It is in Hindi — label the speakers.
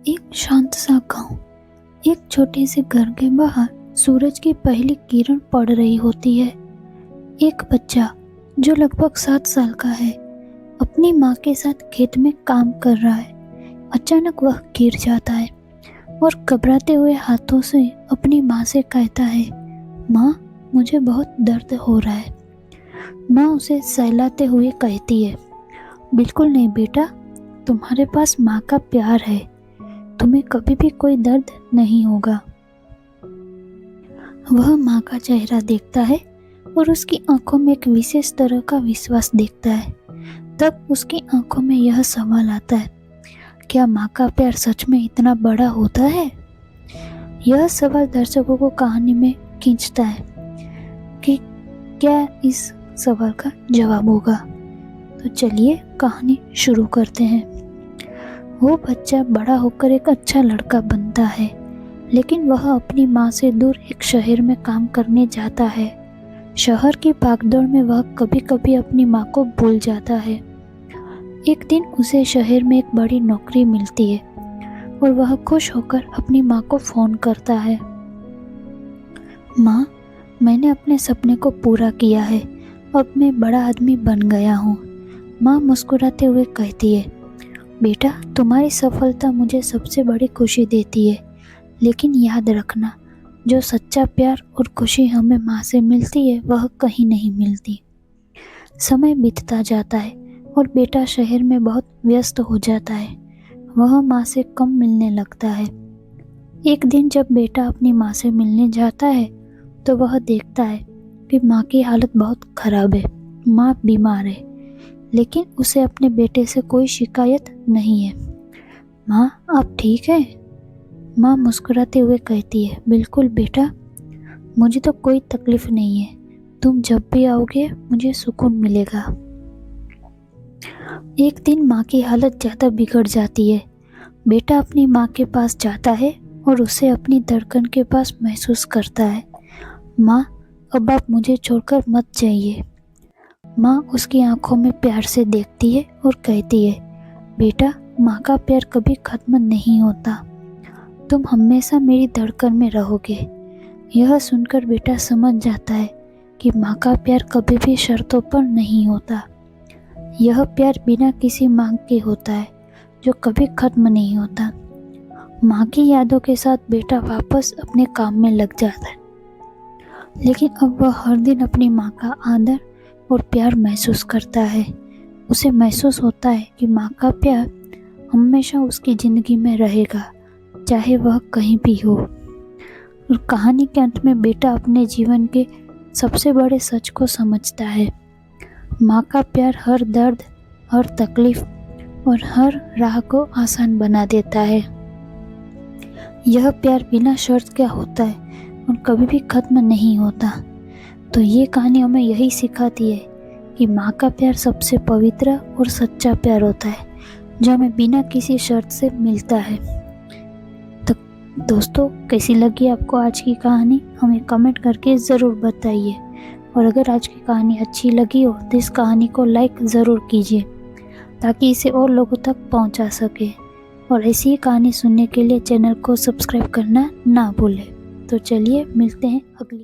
Speaker 1: एक शांत सा गांव। एक छोटे से घर के बाहर सूरज की पहली किरण पड़ रही होती है। एक बच्चा जो लगभग 7 साल का है अपनी माँ के साथ खेत में काम कर रहा है। अचानक वह गिर जाता है और घबराते हुए हाथों से अपनी माँ से कहता है, माँ, मुझे बहुत दर्द हो रहा है। माँ उसे सहलाते हुए कहती है, बिल्कुल नहीं बेटा, तुम्हारे पास माँ का प्यार है, तुम्हें कभी भी कोई दर्द नहीं होगा। वह माँ का चेहरा देखता है और उसकी आंखों में एक विशेष तरह का विश्वास देखता है। तब उसकी आंखों में यह सवाल आता है, क्या माँ का प्यार सच में इतना बड़ा होता है? यह सवाल दर्शकों को कहानी में खींचता है कि क्या इस सवाल का जवाब होगा। तो चलिए कहानी शुरू करते हैं। वो बच्चा बड़ा होकर एक अच्छा लड़का बनता है, लेकिन वह अपनी माँ से दूर एक शहर में काम करने जाता है। शहर की भागदौड़ में वह कभी कभी अपनी माँ को भूल जाता है। एक दिन उसे शहर में एक बड़ी नौकरी मिलती है और वह खुश होकर अपनी माँ को फ़ोन करता है। माँ, मैंने अपने सपने को पूरा किया है, अब मैं बड़ा आदमी बन गया हूँ। माँ मुस्कुराते हुए कहती है, बेटा, तुम्हारी सफलता मुझे सबसे बड़ी खुशी देती है, लेकिन याद रखना, जो सच्चा प्यार और खुशी हमें माँ से मिलती है वह कहीं नहीं मिलती। समय बीतता जाता है और बेटा शहर में बहुत व्यस्त हो जाता है। वह माँ से कम मिलने लगता है। एक दिन जब बेटा अपनी माँ से मिलने जाता है तो वह देखता है कि माँ की हालत बहुत खराब है। माँ बीमार है, लेकिन उसे अपने बेटे से कोई शिकायत नहीं है। माँ, आप ठीक हैं? माँ मुस्कुराते हुए कहती है, बिल्कुल बेटा, मुझे तो कोई तकलीफ नहीं है। तुम जब भी आओगे मुझे सुकून मिलेगा। एक दिन माँ की हालत ज़्यादा बिगड़ जाती है। बेटा अपनी माँ के पास जाता है और उसे अपनी धड़कन के पास महसूस करता है। माँ, अब आप मुझे छोड़कर मत जाइए। माँ उसकी आंखों में प्यार से देखती है और कहती है, बेटा, माँ का प्यार कभी खत्म नहीं होता, तुम हमेशा मेरी धड़कन में रहोगे। यह सुनकर बेटा समझ जाता है कि माँ का प्यार कभी भी शर्तों पर नहीं होता। यह प्यार बिना किसी मांग के होता है, जो कभी खत्म नहीं होता। माँ की यादों के साथ बेटा वापस अपने काम में लग जाता है, लेकिन अब वह हर दिन अपनी माँ का आदर और प्यार महसूस करता है। उसे महसूस होता है कि माँ का प्यार हमेशा उसकी ज़िंदगी में रहेगा, चाहे वह कहीं भी हो। और कहानी के अंत में बेटा अपने जीवन के सबसे बड़े सच को समझता है। माँ का प्यार हर दर्द, हर तकलीफ और हर राह को आसान बना देता है। यह प्यार बिना शर्त का होता है और कभी भी खत्म नहीं होता। तो ये कहानी हमें यही सिखाती है कि माँ का प्यार सबसे पवित्र और सच्चा प्यार होता है, जो हमें बिना किसी शर्त से मिलता है। तो दोस्तों, कैसी लगी आपको आज की कहानी? हमें कमेंट करके ज़रूर बताइए। और अगर आज की कहानी अच्छी लगी हो तो इस कहानी को लाइक ज़रूर कीजिए, ताकि इसे और लोगों तक पहुंचा सके। और ऐसी ही कहानी सुनने के लिए चैनल को सब्सक्राइब करना ना भूलें। तो चलिए मिलते हैं अगली